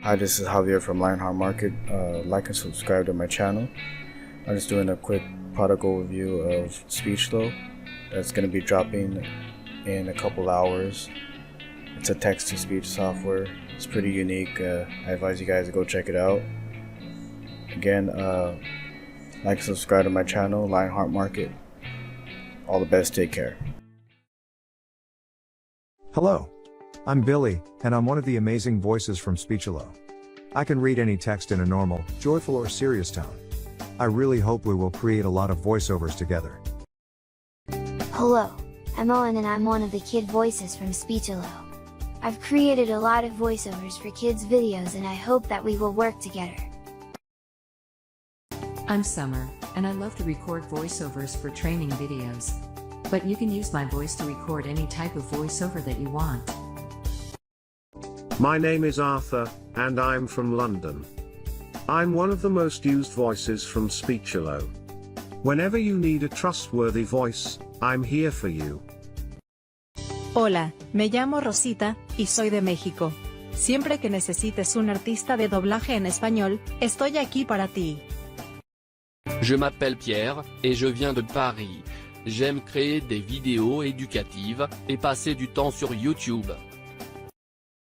Hi, this is Javier from Lionheart Market. Like and subscribe to my channel. I'm just doing a quick product overview of Speechelo that's going to be dropping in a couple hours. It's a text-to-speech software. It's pretty unique. I advise you guys to go check it out. Again, like and subscribe to my channel, Lionheart Market. All the best. Take care. Hello. I'm Billy, and I'm one of the amazing voices from Speechelo. I can read any text in a normal, joyful or serious tone. I really hope we will create a lot of voiceovers together. Hello, I'm Owen and I'm one of the kid voices from Speechelo. I've created a lot of voiceovers for kids' videos and I hope that we will work together. I'm Summer, and I love to record voiceovers for training videos. But you can use my voice to record any type of voiceover that you want. My name is Arthur, and I'm from London. I'm one of the most used voices from Speechelo. Whenever you need a trustworthy voice, I'm here for you. Hola, me llamo Rosita, y soy de México. Siempre que necesites un artista de doblaje en español, estoy aquí para ti. Je m'appelle Pierre, et je viens de Paris. J'aime créer des vidéos éducatives, et passer du temps sur YouTube.